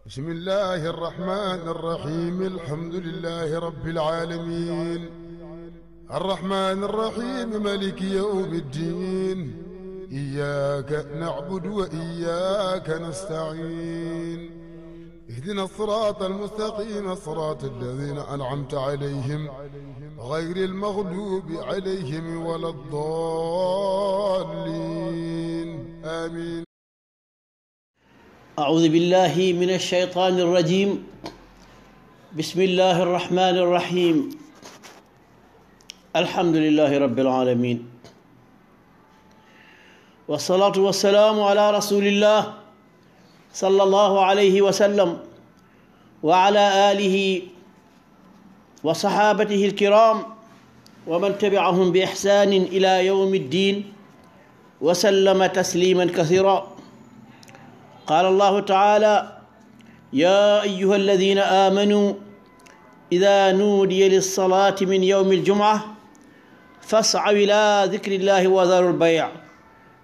بسم الله الرحمن الرحيم الحمد لله رب العالمين الرحمن الرحيم مالك يوم الدين إياك نعبد وإياك نستعين اهدنا الصراط المستقيم صراط الذين أنعمت عليهم غير المغلوب عليهم ولا الضالين آمين. أعوذ بالله من الشيطان الرجيم. بسم الله الرحمن الرحيم. الحمد لله رب العالمين، والصلاة والسلام على رسول الله صلى الله عليه وسلم وعلى آله وصحابته الكرام ومن تبعهم بإحسان إلى يوم الدين وسلم تسليما كثيرا. قال الله تعالى: يا أيها الذين آمنوا إذا نودي للصلاة من يوم الجمعة فاسعوا إلى ذكر الله وذروا البيع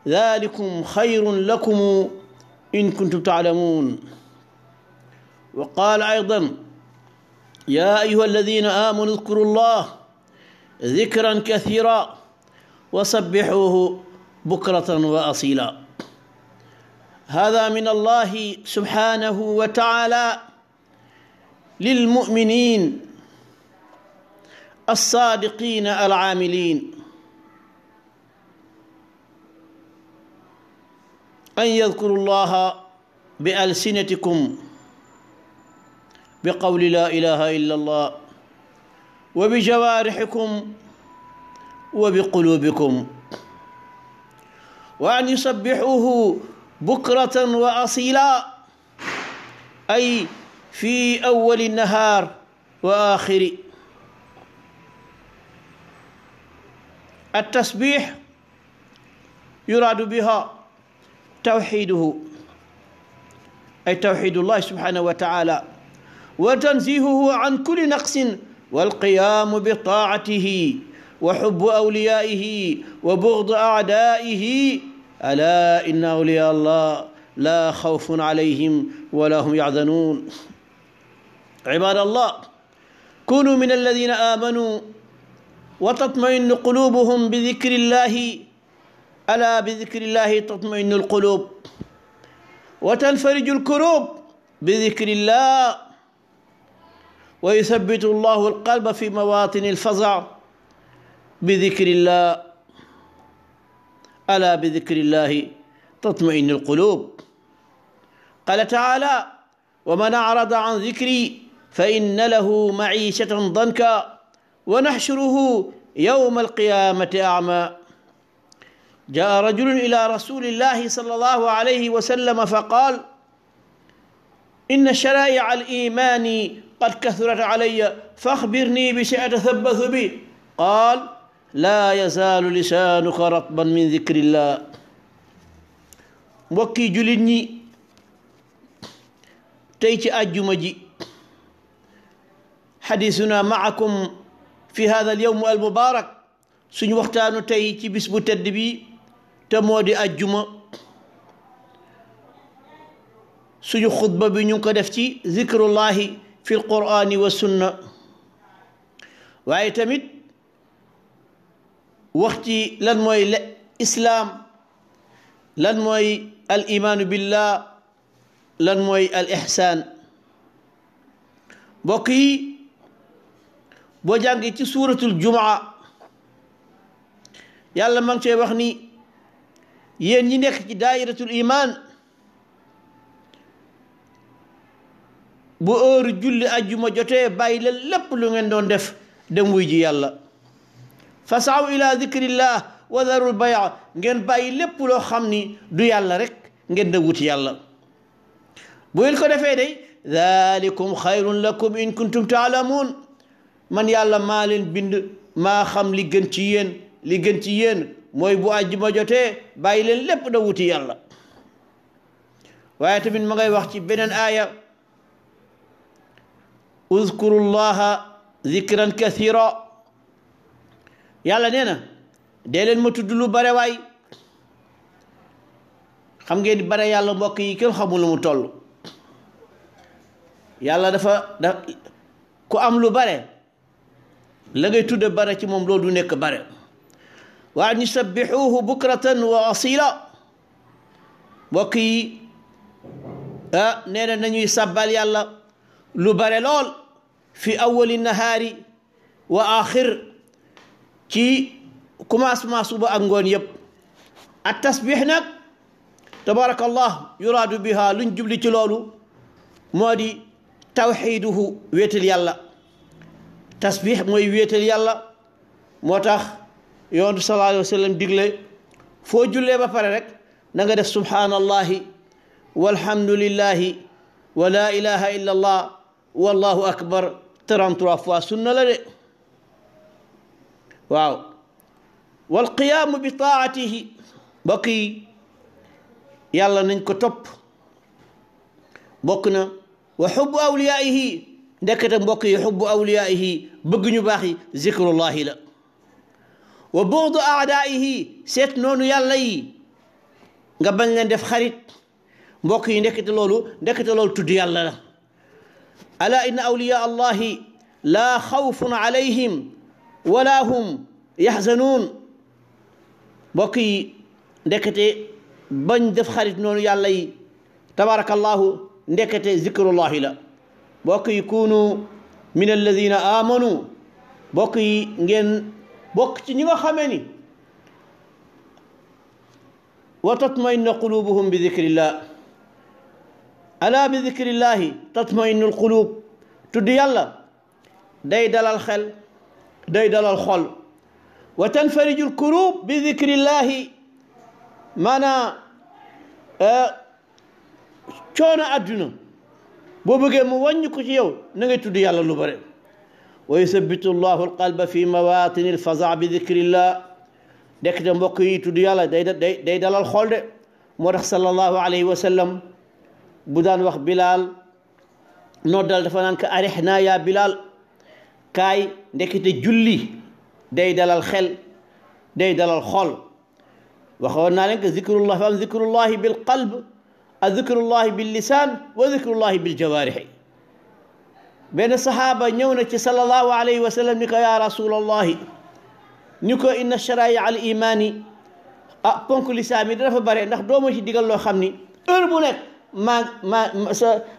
ذلكم خير لكم إن كنتم تعلمون. وقال أيضا: يا أيها الذين آمنوا اذكروا الله ذكرا كثيرا وسبحوه بكرة وأصيلا. هذا من الله سبحانه وتعالى للمؤمنين الصادقين العاملين أن يذكروا الله بألسنتكم بقول لا إله إلا الله وبجوارحكم وبقلوبكم، وأن يسبحوه بكرة وأصيلا، أي في أول النهار وآخره. التسبيح يراد بها توحيده، أي توحيد الله سبحانه وتعالى وتنزيهه عن كل نقص والقيام بطاعته وحب أوليائه وبغض أعدائه. ألا إن أولياء الله لا خوف عليهم ولا هم يحزنون. عباد الله، كونوا من الذين آمنوا وتطمئن قلوبهم بذكر الله. ألا بذكر الله تطمئن القلوب وتنفرج الكروب بذكر الله، ويثبت الله القلب في مواطن الفزع بذكر الله. ألا بذكر الله تطمئن القلوب. قال تعالى: ومن أعرض عن ذكري فإن له معيشة ضنكا ونحشره يوم القيامة أعمى. جاء رجل إلى رسول الله صلى الله عليه وسلم فقال: إن شرائع الإيمان قد كثرت علي فأخبرني بشيء أتثبت به. قال: لا يزال لسانك رطبا من ذكر الله. mbokki jullit ñi, tey ci àjjuma ji xadiisuna maakum fi hada alyawm almubaarak, suñu waxtaanu tey ci bis bu tedd bi te moo di àjjuma. suñu xutba bi ñu ngi ko def ci zikrullahi fi alqur'ani wa sunna, waaye tamit wax ci lan mooy islaam, lan mooy al imaanu billah, lan mooy al ihsaan. mbokk yi, boo jàngee ci suuratul jumaa, yàlla ma ngi cee wax ni yéen ñi nekk ci daayiratul imaan, bu heure julli ajjuma jotee bàyyi leen lépp lu ngeen doon def dem wuy ji yàlla. fasaw ila dikrillah wa darul baya, ngeen bàyyi lépp loo xam ni du yàlla rek ngeen da wuti yàlla. bu ngeen ko defee day dalikum xayrun lakum in kuntum taalamuun, man yàlla maa leen bind, maa xam li gën ci yéen. li gën ci yéen mooy bu àjjuma jotee bàyyi leen lépp da wuti yàlla. waaye tamit ma ngay wax ci beneen aaya: uzkuru llaha zikran kathira. yàlla nee na dee leen ma tudd lu bare waay. xam ngeen bare yàlla mbokk yi kenn xamul lu mu toll. yàlla dafa ku am lu bare la ngay tudde bare ci moom loolu du nekk bare wa an yusabbihuhu bukratan wa asila mbokk yi nee na nañuy sabbal yàlla lu bare lool fi awali nahaari wa axir ci commencement suba ak ngoon yëpp at tasbix nag tabarakallah yuraadu biha luñ jubli ci loolu moo di tawxiiduhu wéetal yàlla tasbix mooy wéetal yàlla moo tax yonent sallallahu alayhi wa sallam digle foo jullee ba pare rek na nga def subhaanallahi walhamdulillahi wa la ilaha illa allah wallahu akbar 33 fois sunna la de waaw walqiyaamu bi taatihi mbokk yi yàlla nañ ko topp bokk na wa xubbu awliyaihi ndekete mbokk yi xubbu awliyaihi bëgg ñu baax yi zikrullahi la wa bughdu aadaihi seet noonu yàlla yi nga bañ leen def xarit mbokk yi ndekete loolu tudd yàlla la ala inna awliya allahi laa xawfun alayhim wala hum yaxzanuun mbokk yi ndekete bañ def xarit noonu yàlla yi tabarakallahu ndekete zikrullahi la mbokk yi kunu min alladina amanu mbokk yi ngeen bokk ci ñi nga xamee ni wa tatmainna qulubuhum bi dikrillah ala bi dikrillahi tatmainnu alqulub tudd yàlla day dalal xel day dalal xol wa tanfariju alkurub bi dikrillahi maanaa coono àdduna boo bëggee mu wàññi ko ci yow na ngay tudd yàlla lu bare wa yusabbitu llahu alqalba fi mawatini alfaza bi dikrillah dekk te mbokk yi tudd yàlla day dalal xol de moo tax sallallahu alayhi wa sallam bu daan wax Bilaal noddal dafa naan ko arihna ya Bilaal kaay ndekete julli day dalal xel day dalal xol waxoon naa leen que zikrullah fa am zikrullahi bil qalb ak zikrullahi bil lisaan wa zikrullahi bil jawaarixi benn saxaaba ñëw na ci sallallahu alayhi wa sallam ni ko yaa rasulallahi ni ko inna sharaia al imaani ponk lislaam yi dafa bare ndax dooma ci digal loo xam ni heure bu nekk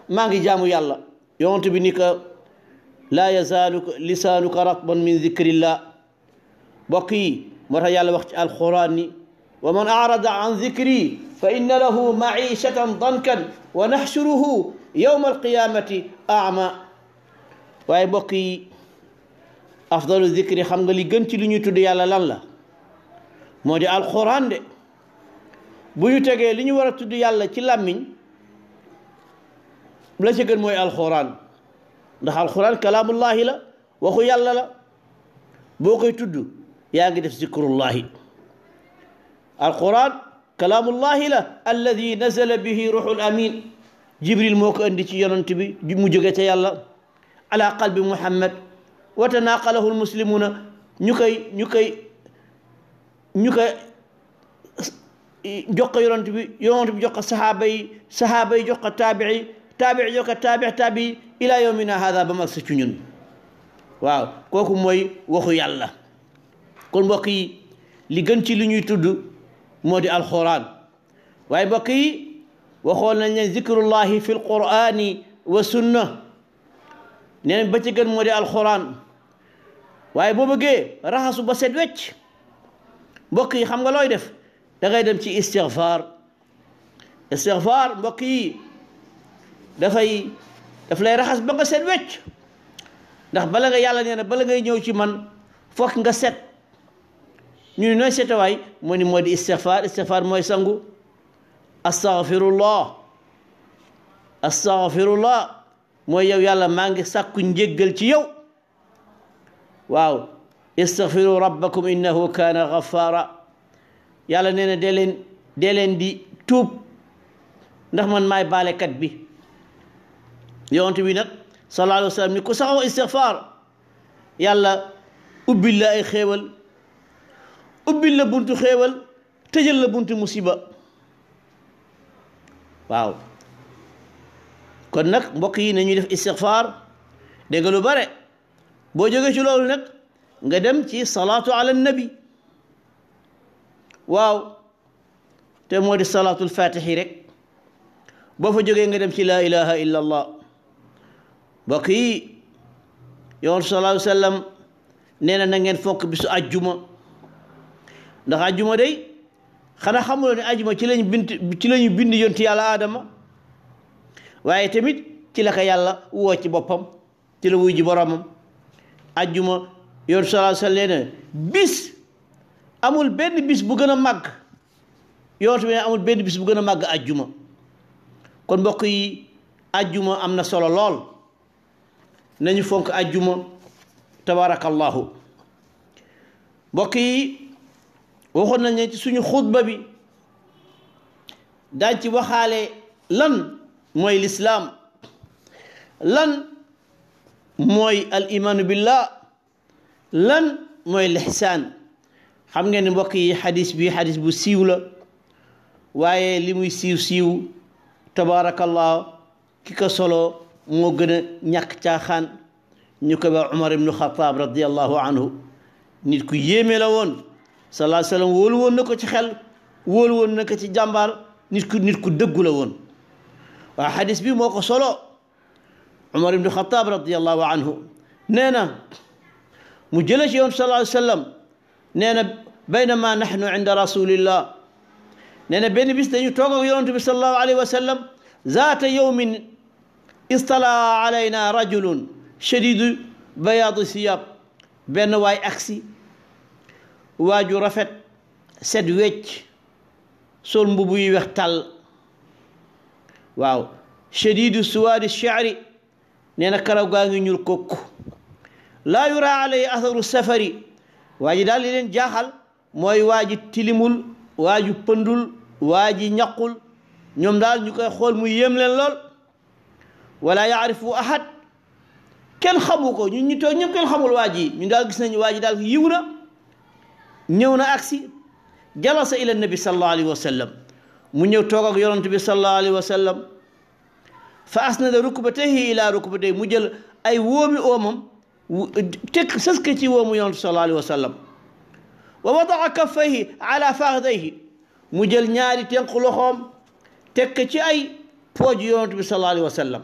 maa ngi jaamu yàlla yonent bi ni ko laa yazaalu lisaanuka ratban min zikrillah mbokk yi moo tax yàlla wax ci alquran ni wa man arada an zikri fa inna lahu maishatan dankan wa naxshuruhu yawma alqiyamati ama waaye mbokk yi afdalu zikri xam nga li gën ci li ñuy tudd yàlla lan la moo di alquran de bu ñu tegee li ñu war a tudd yàlla ci làmmiñ la ci gën mooy alquran ndax alquran kalaamullahi la waxu yàlla la boo koy tudd yaa ngi def zikrullahi alquran kalaamullahi la alladi nazala bihi ruhul amin jibril moo ko indi ci yonent bi mu jóge ca yàlla ala qalbi muhammad wa tanaqalahu almuslimuna ñu koy jox ko yonent bi jox ko sahaaba yi jox ko taabii jox ko taabii ila yawmina hada ba mag sa ci ñun waaw kooku mooy waxu yàlla kon mbokk yi li gën ci li ñuy tudd moo di alquran waaye mbokk yi waxoon nañ ne zikrullahi fi alqurani wa sunna neen ba ci gën moo di alquran waaye boo bëggee raxasu ba set wecc mbokk yi xam nga looy def da ngay dem ci istighfar mbokk yi daf lay raxas ba nga set wecc ndax bala nga yàlla nee na bala ngay ñëw ci man fokk nga set ñu ne nooy setawaay moo ni moo di istighfar mooy sangu astaghfirullah mooy yow yàlla maa ngi sàkku njéggal ci yow waaw istaghfiru rabbakum innahu kaana ghaffara yàlla nee na dee leen di tuub ndax man maay baalekat bi yonent bi nag sallallahu alayhi wa sallam ni ku saxoo istighfar yàlla ubbil la ay xéewal ubbil la buntu xéewal tëjal la buntu musiba waaw kon nag mbokk yi nañuy def istighfar dégg lu bare boo jógee ci loolu nag nga dem ci salaatu ala nabi waaw te moo di salaatul fatihi rek boo fa jógee nga dem ci laa ilaha illa allah mbokk yi yoon sallallahu alayhi wa sallam nee na ngeen fonk bisu ajjuma ndax ajjuma day xanaa xamuloo ne ajjuma ci lañu bind yonti yàlla aadama waaye tamit ci la ko yàlla woo ci boppam ci la wuy ji boromam ajjuma yoon sallallahu alayhi wa sallam nee na bis amul benn bis bu gën a màgg yoon tamit amul benn bis bu gën a màgg ajjuma kon mbokk yi ajjuma am na solo lool nañu fonk ajjuma tabarakallahu mbokk yi waxoon nañ ne ci suñu xutba bi daañ ci waxaale lan mooy lislaam lan mooy al imaanu billah lan mooy lixsaan xam ngeen ne mbokk yi xadis bu siiw la waaye li muy siiw tabarakallahu ki ko solo moo gën a ñàkk caaxaan ñu ko wax Umar ibnu Xataab radiallahu anhu nit ku yéeme la woon sallallahu alayhi wa sallam wóolu woon na ko ci xel wóolu woon na ko ci jàmbaar nit ku dëggu la woon waaw xadis bi moo ko solo Umar ibnu Xataab radiallahu anhu nee na mu jële ci yoon sallallahu alayhi wa sallam nee na baynama nahnu inda rasulillah nee na benn bis dañu toog ak yonent bi sallallahu alayhi wa sallam zaata yawmin istala alayna rajulun shadidu bayaadu siyab benn waay aksi waaju rafet set wecc sol mbubu yu weex tàll waaw shadidu suwaadi sha'ri nee na karaw gaa ngi ñuul kokku laa yura alayhi atharu safari waa ji daal li leen jaaxal mooy waa ji tilimul waa ji pëndul waa ji ñaqul ñoom daal ñu koy xool mu yéem leen lool wala yaarifu ahad kenn xamu ko ñun ñu toog ñëpp kenn xamul waa ji ñu daal gis nañu waa ji daal yiw na ñëw na agsi jalasa ila nabi sallallahu alayhi wa sallam mu ñëw toog ak yonent bi sallallahu alayhi wa sallam fa asnada rukbatayhi ila rukbatayhi mu jël ay wóomi oomam teg sës ko ci wóomu yonent sallallahu alayhi wa sallam wa wadaa kaffayhi ala faxdayhi mu jël ñaari tenq loxoom teg ko ci ay pooj yonent bi sallallahu alayhi wa sallam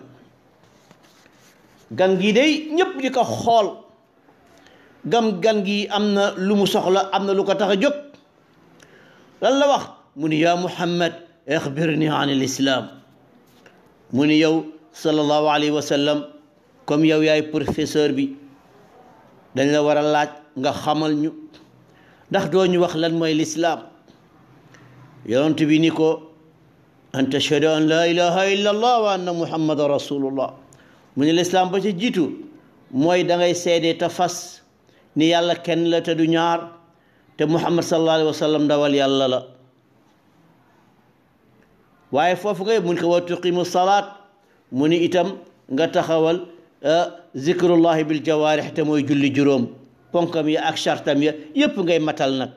gan gi day ñëpp di ko xool gan gi am na lu mu soxla am na lu ko tax a jóg lan la wax mu ni yaa Muhammad axbirni an al islam mu ni yow sallallahu alayhi wa sallam comme yow yaay professeur bi dañ la war a laaj nga xamal ñu ndax doo ñu wax lan mooy lislaam yonent bi ni ko an tashhadu an la ilaha illa allah wa anna muhammadan rasulullah mu ne lislaam ba ci jiitu mooy da ngay seede te fas ni yàlla kenn la te du ñaar te muhammad sallallahu alayhi wa sallam ndawal yàlla la waaye foofu ngay mun ko wa tuqimu salaat mu ni itam nga taxawal zikrullahi bil jawaarih te mooy julli juróom ponkam ya ak chartam ya yépp ngay matal nag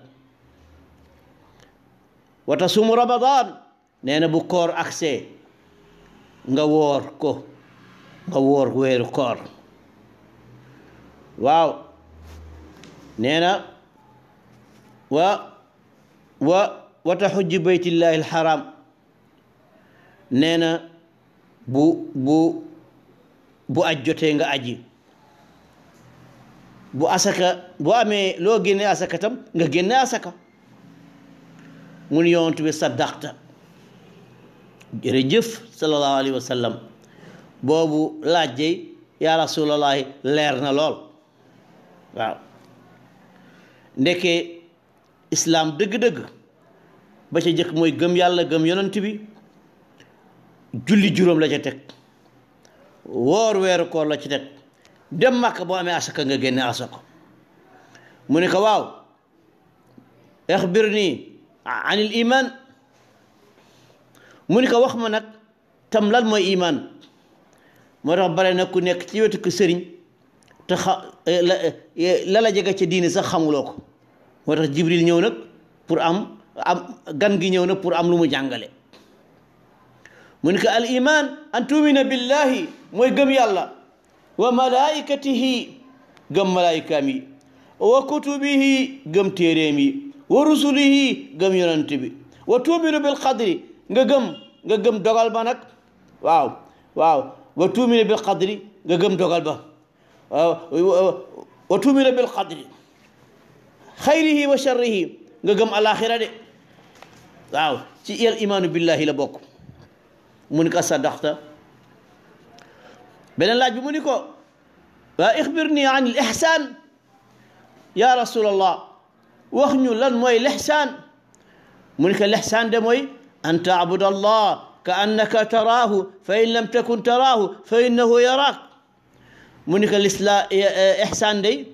wa tasumu ramadan nee na bu koor aksee nga woor ko nga woor weeru koor waaw nee na wa taxujji baytillahi alxaram nee na bu aj jotee nga aji bu asaka bu amee loo génne asaka tam nga génne asaka mun yonent bi saddaqta jërëjëf sallallahu alayhi wa sallam boobu laaj jey yaa rasulallahi leer na lool waaw ndeke islaam dëgg-dëgg ba ca jëkk mooy gëm yàlla gëm yonent bi julli juróom la ca teg woor weeru koor la ci teg dem Makka boo amee asaka nga génne asaka mu ne ko waaw axbirni anil iman mu ne ko wax ma nag tam lan mooy iman moo tax bare nag ku nekk ci wetu ko sëriñ te la jege ca diine sax xamuloo ko moo tax Jibril ñëw nag pour am gan gi ñëw nag pour am lu mu jàngale mu ni ko al iman an tumina billahi mooy gëm yàlla wa malaikatihi gëm malaikaam yi wa kutubihi gëm téeréem yi wa rusulihi gëm yonent bi wa tuuminu bil qadri nga gëm dogal ba nag waaw wa tuuminu bil qadri nga gëm dogal ba wa tuuminu bil qadri xayrihi wa sharrihi nga gëm alaxira de waaw ci il imaanu billahi la bokk mu ni ko sadaqta beneen laaj bi mu ni ko waa ixbirni an al ihsan ya rasulallah wax ñu lan mooy lihsaan mu ni ko lihsaan de mooy an taabud allah ka annaka taraahu fa in lam takun taraahu fa innahu yaraak mu ni ko ihsaan de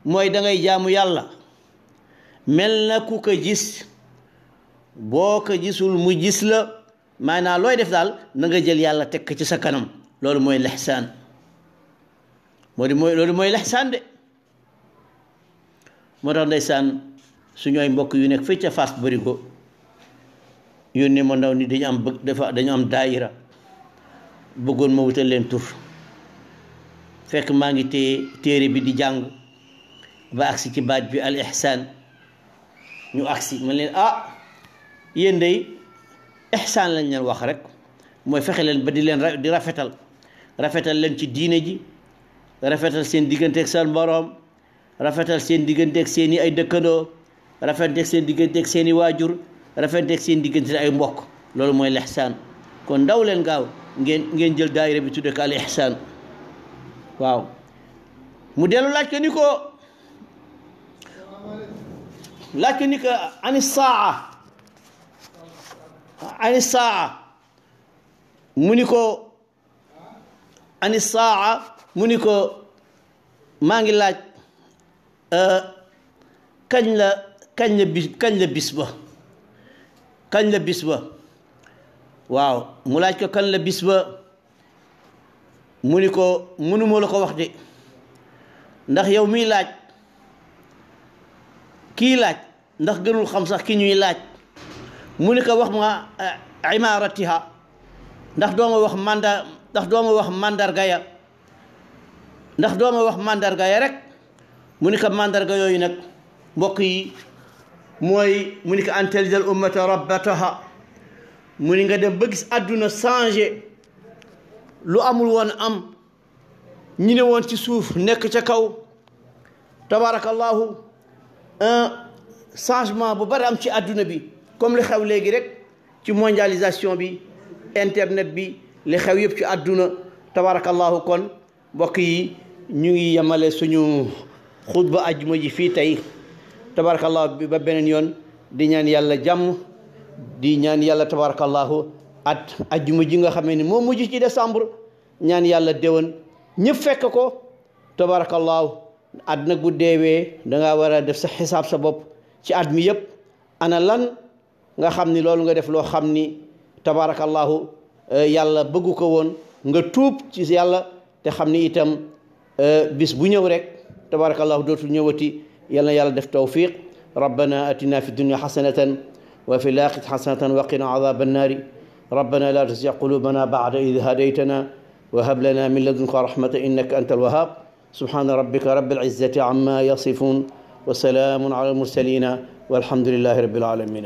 mooy da ngay jaamu yàlla mel na ku ko gis boo ko gisul mu gis la maanaam looy def daal na nga jël yàlla teg ci sa kanam loolu mooy lihsaan loolu mooy lihsaan de moo tax ndeysaan suñu ay mbokk yu nekk fii ca Fass bëri ko yónnee ma ndaw ni dañu am daayira bëggoon ma wutal leen tur fekk maa ngi téere bi di jàng ba agsi ci baat bi al ihsaan ñu agsi man leen yéen day ihsaan lañ leen wax rek mooy fexe leen ba di rafetal leen ci diine ji rafetal seen digganteeg seen boroom rafetal seen digganteeg seeni ay dëkkandoo rafetal seen digganteeg seeni waajur rafetal seen digganteeg ay mbokk loolu mooy lihsaan kon ndaw leen gaaw ngeen jël daayira bi tudde ko al ihsaan waaw mu dellu laaj ko ni ko ani saa mu ni ko ani saa mu ni ko maa ngi laaj kañ la bis ba waaw mu laaj ko kañ la bis ba mu ni ko mënuma la ko wax de ndax yow miy laaj kii laaj ndax gënul xam sax ki ñuy laaj mu ni ko wax ma imaratiha ndax doo ma wax mandarga ya ndax doo ma wax mandarga ya rek mu ni ko mandarga yooyu nag mbokk yi mooy mu ni ko an talidal ummata rabbataha mu ni nga dem ba gis àdduna changé lu amul woon am ñi ne woon ci suuf nekk ca kaw tabarakallahu changement bu bari am ci àdduna bi comme li xew léegi rek ci mondialisation bi internet bi li xew yëpp ci àdduna tabarakallahu kon mbokk yi ñu ngi yemale suñu xutba ajjuma ji fii tey tabarakallahu bi ba beneen yoon di ñaan yàlla jàmm di ñaan yàlla tabarakallahu ajjuma ji nga xamee ni moo mujj ci décembre ñaan yàlla déwén ñëpp fekk ko tabarakallahu àdduna bu deewee dangaa war a def sa xisaab sa bopp ci at mi yëpp ana lan nga xam ni loolu nga def loo xam ni tabarakallahu yàlla bëggu ko woon nga tuub ci yàlla te xam ni itam bis bu ñëw rek tabarakallahu dootul ñëwati yal na yàlla def tawfiq rabbana atina fi dunya xasanatan wa fi laaxirati xasanatan wa qina adaba annaari rabbana la tuzigh qulubana ba'da idh hadaytana wa hab lana min ladunka rahmatan innaka anta alwahhab subhana rabbika rabbil izzati amma yasifun wa salamun ala almursalina walhamdulillahi rabbil alamin